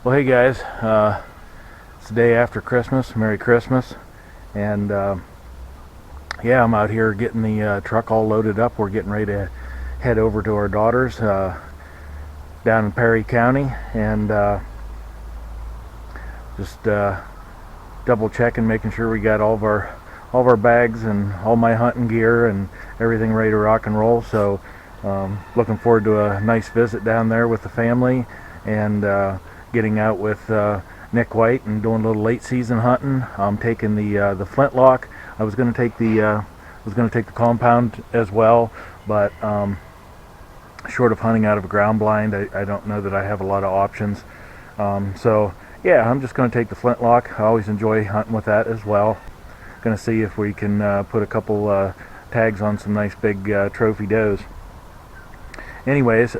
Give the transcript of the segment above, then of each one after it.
Well, hey guys, it's the day after Christmas. Merry Christmas. And yeah, I'm out here getting the truck all loaded up. We're getting ready to head over to our daughter's down in Perry County, and just double checking, making sure we got all of our bags and all my hunting gear and everything ready to rock and roll. So looking forward to a nice visit down there with the family, and getting out with Nick White and doing a little late season hunting. I'm taking the flintlock. I was going to take the compound as well, but short of hunting out of a ground blind, I don't know that I have a lot of options. So yeah, I'm just going to take the flintlock. I always enjoy hunting with that as well. Going to see if we can put a couple tags on some nice big trophy does. Anyways,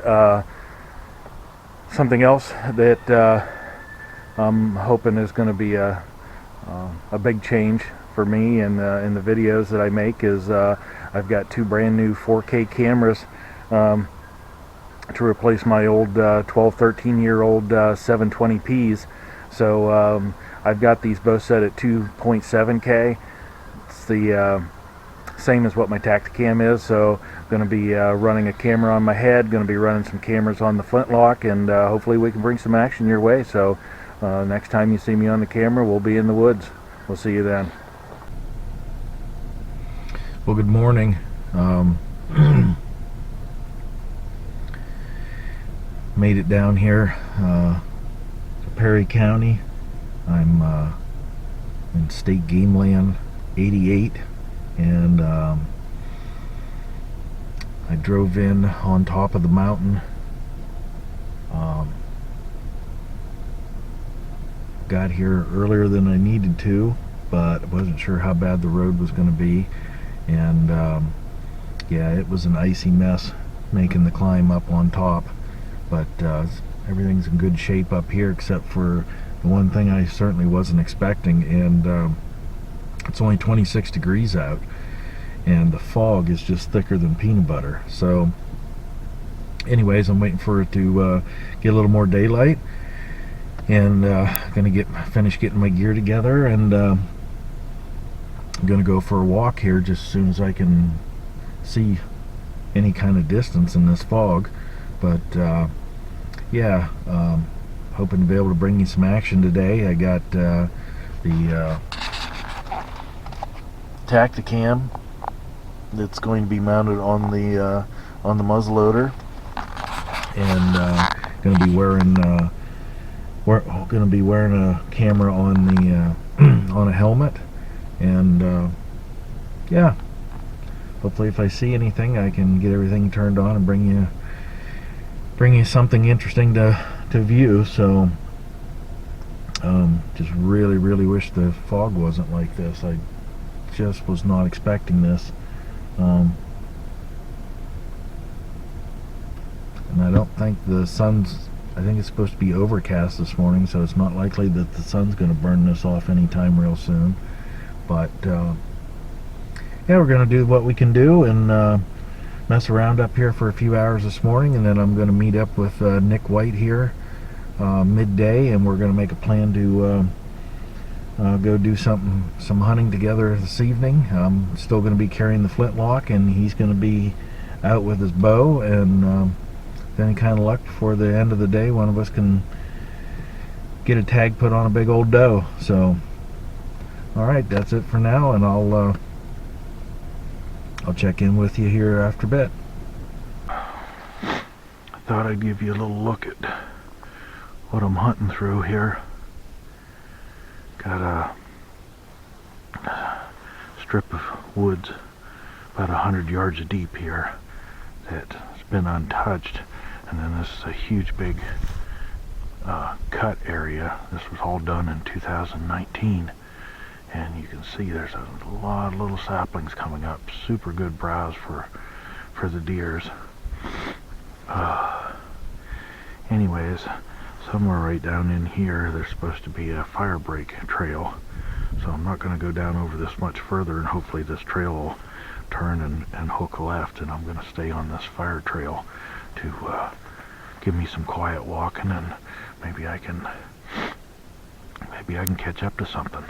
something else that I'm hoping is going to be a big change for me in the videos that I make is I've got two brand new 4K cameras to replace my old 13 year old 720p's. So I've got these both set at 2.7K. It's the same as what my Tacticam is, so I'm going to be running a camera on my head, going to be running some cameras on the flintlock, and hopefully we can bring some action your way. So next time you see me on the camera, we'll be in the woods. We'll see you then. Well, good morning. Made it down here to Perry County. I'm in State Game Land 88, and I drove in on top of the mountain. Got here earlier than I needed to, but I wasn't sure how bad the road was going to be, and yeah, it was an icy mess making the climb up on top, but everything's in good shape up here except for the one thing I certainly wasn't expecting, and it's only 26 degrees out, and the fog is just thicker than peanut butter. So anyways, I'm waiting for it to get a little more daylight, and gonna finish getting my gear together, and I'm gonna go for a walk here just as soon as I can see any kind of distance in this fog. But yeah, hoping to be able to bring you some action today. I got the Tacticam that's going to be mounted on the muzzleloader, and going to be wearing a camera on the on a helmet, and yeah, hopefully if I see anything I can get everything turned on and bring you something interesting to view. So just really wish the fog wasn't like this. I just was not expecting this, and I don't think I think it's supposed to be overcast this morning, so it's not likely that the sun's going to burn this off anytime real soon. But yeah, we're going to do what we can do and mess around up here for a few hours this morning, and then I'm going to meet up with Nick White here midday, and we're going to make a plan to go do some hunting together this evening. I'm still going to be carrying the flintlock, and he's going to be out with his bow, and with any kind of luck, before the end of the day, one of us can get a tag put on a big old doe. So alright, that's it for now, and I'll check in with you here after a bit. I thought I'd give you a little look at what I'm hunting through here. Got a strip of woods about 100 yards deep here that's been untouched, and then this is a huge big cut area. This was all done in 2019, and you can see there's a lot of little saplings coming up. Super good browse for the deers. Anyways, somewhere right down in here there's supposed to be a fire break trail, so I'm not going to go down over this much further, and hopefully this trail will turn and hook left, and I'm going to stay on this fire trail to give me some quiet walking, and maybe I can Maybe I can catch up to something.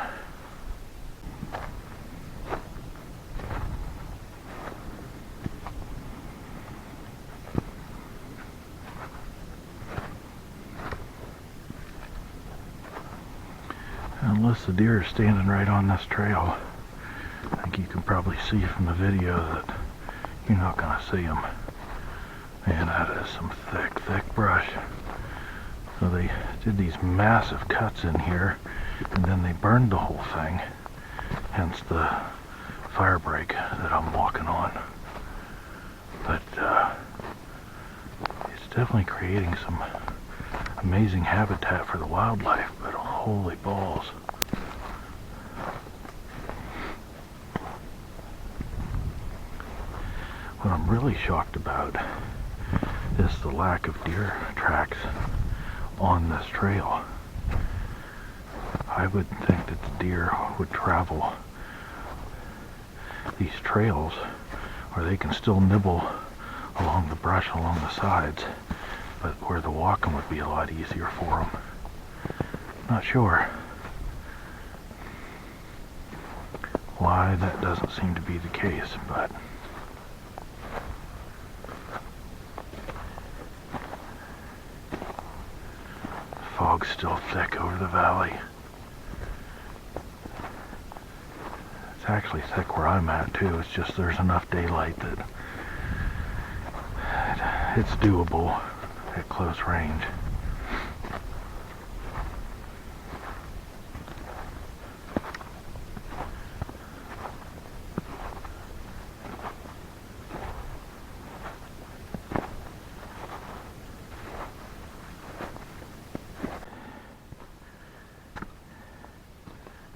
Unless the deer is standing right on this trail, I think you can probably see from the video that you're not going to see them. Man, that is some thick, thick brush. So they did these massive cuts in here, and then they burned the whole thing, hence the fire break that I'm walking on. But it's definitely creating some amazing habitat for the wildlife, but holy balls. What I'm really shocked about is the lack of deer tracks on this trail. I would think that the deer would travel these trails where they can still nibble along the brush along the sides, but where the walking would be a lot easier for them. Not sure why that doesn't seem to be the case, but the fog's still thick over the valley. It's actually thick where I'm at too. It's just there's enough daylight that it's doable at close range.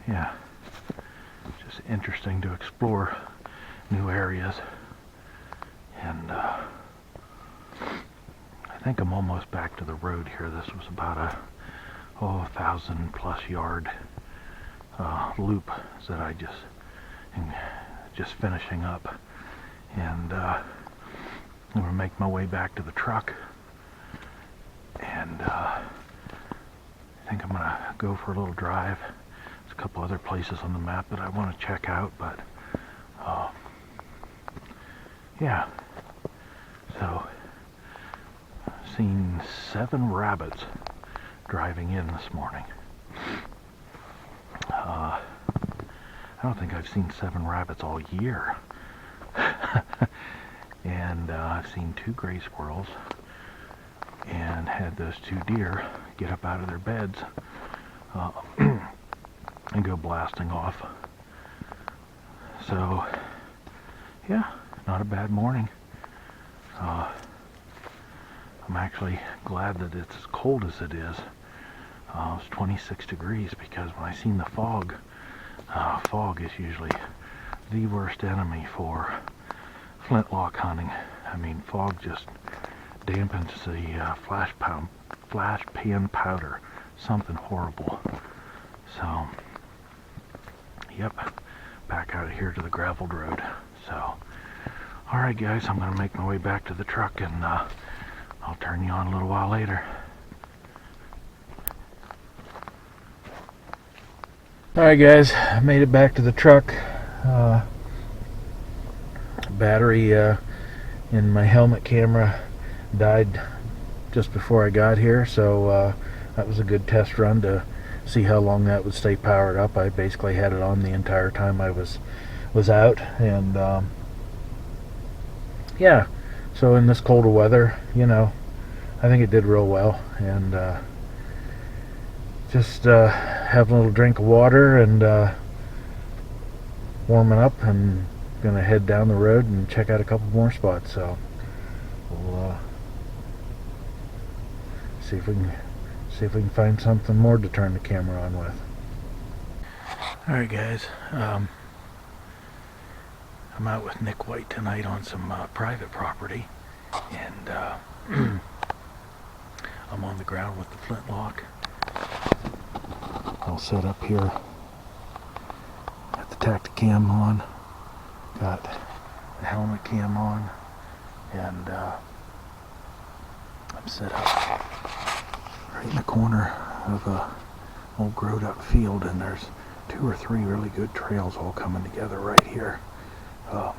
Yeah, just interesting to explore new areas, and I think I'm almost back to the road here. This was about a 1,000+ yard loop that I just finishing up, and I'm gonna make my way back to the truck, and I think I'm gonna go for a little drive. There's a couple other places on the map that I want to check out, but yeah, so seen 7 rabbits driving in this morning. I don't think I've seen 7 rabbits all year. And I've seen 2 gray squirrels and had those 2 deer get up out of their beds and go blasting off. So yeah, not a bad morning. I'm actually glad that it's as cold as it is. It's 26 degrees, because when I seen the fog, fog is usually the worst enemy for flintlock hunting. I mean, fog just dampens the flash pan powder, something horrible. So, yep, back out of here to the graveled road. So, alright guys, I'm going to make my way back to the truck, and I'll turn you on a little while later. Alright guys, I made it back to the truck. Battery in my helmet camera died just before I got here, so that was a good test run to see how long that would stay powered up. I basically had it on the entire time I was out, and yeah, so in this colder weather, you know, I think it did real well. And just having a little drink of water and warming up, and gonna head down the road and check out a couple more spots. So we'll see if we can find something more to turn the camera on with. Alright guys, I'm out with Nick White tonight on some private property, and I'm on the ground with the flintlock. I'll set up here, got the Tacticam on, got the helmet cam on, and I'm set up right in the corner of a old growed up field, and there's 2 or 3 really good trails all coming together right here. So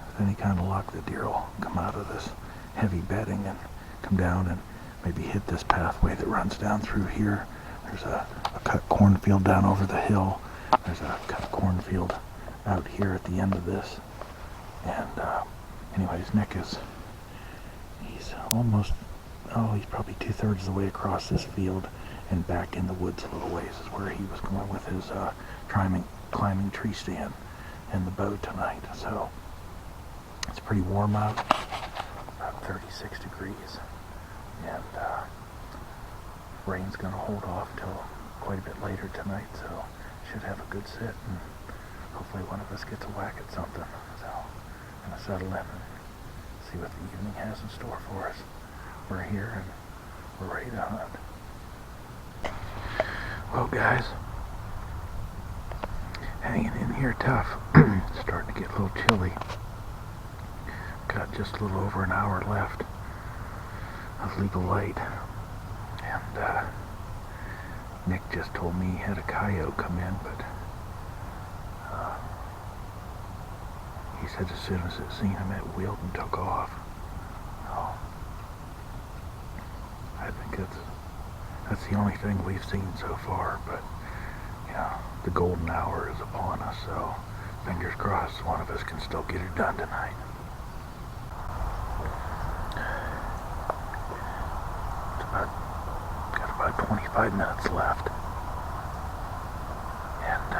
with any kind of luck, the deer will come out of this heavy bedding and come down and maybe hit this pathway that runs down through here. There's a cut cornfield down over the hill. There's a cut cornfield out here at the end of this. And anyways, Nick he's almost, he's probably 2/3 of the way across this field and back in the woods a little ways is where he was going with his climbing tree stand and the bow tonight. So it's pretty warm out, about 36 degrees, and rain's going to hold off till quite a bit later tonight, so should have a good sit, and hopefully one of us gets a whack at something. So I'm going to settle in and see what the evening has in store for us. We're here and we're ready to hunt. Well, guys, hanging in here tough. It's starting to get a little chilly. Got just a little over an hour left of legal light, and Nick just told me he had a coyote come in, but he said as soon as it seen him, it wheeled and took off. So I think that's the only thing we've seen so far, but the golden hour is upon us, so fingers crossed one of us can still get it done tonight. Got about 25 minutes left, and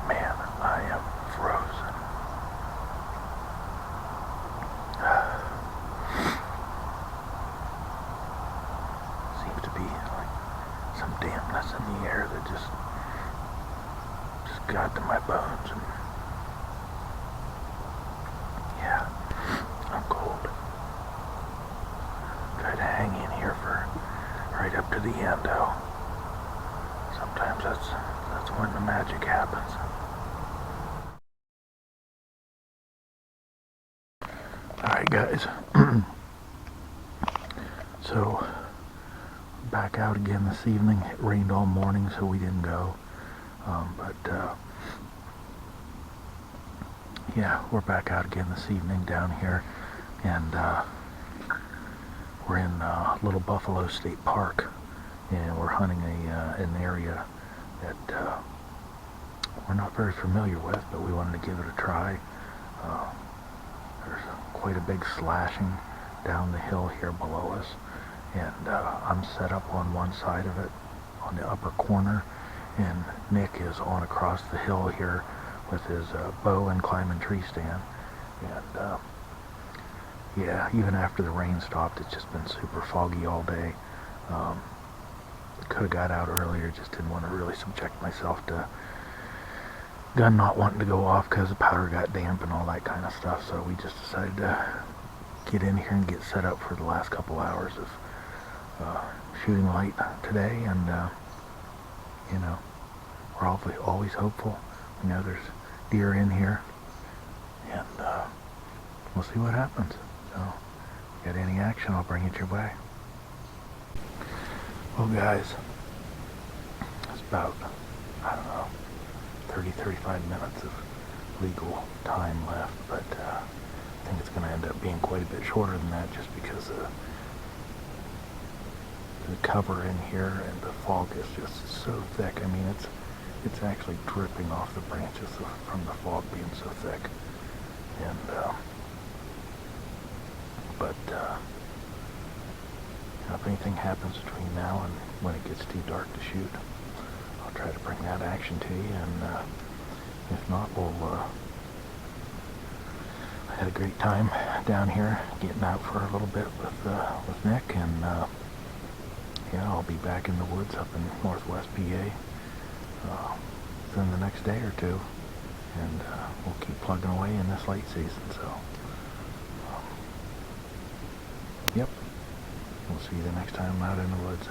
man, I am frozen. Seems to be like some dampness in the air that just got to my bones, and yeah, I'm cold. Try to hang in here for right up to the end, though. Sometimes that's when the magic happens. Alright, guys. So back out again this evening. It rained all morning, so we didn't go. But yeah, we're back out again this evening down here, and we're in Little Buffalo State Park, and we're hunting an area that we're not very familiar with, but we wanted to give it a try. There's quite a big slashing down the hill here below us, and I'm set up on one side of it, on the upper corner, and Nick is on across the hill here with his bow and climbing tree stand. And yeah, even after the rain stopped, it's just been super foggy all day. Could have got out earlier, just didn't want to really subject myself to gun not wanting to go off because the powder got damp and all that kind of stuff. So we just decided to get in here and get set up for the last couple hours of shooting light today, and we're always hopeful. We know there's deer in here, and we'll see what happens. So, if you got any action, I'll bring it your way. Well, guys, it's about, 30-35 minutes of legal time left, but I think it's going to end up being quite a bit shorter than that, just because the cover in here and the fog is just so thick. I mean, it's actually dripping off the branches from the fog being so thick. And but if anything happens between now and when it gets too dark to shoot, I'll try to bring that action to you, and if not, I had a great time down here getting out for a little bit with Nick, and yeah, I'll be back in the woods up in northwest PA within the next day or two, and we'll keep plugging away in this late season. So yep, we'll see you the next time I'm out in the woods.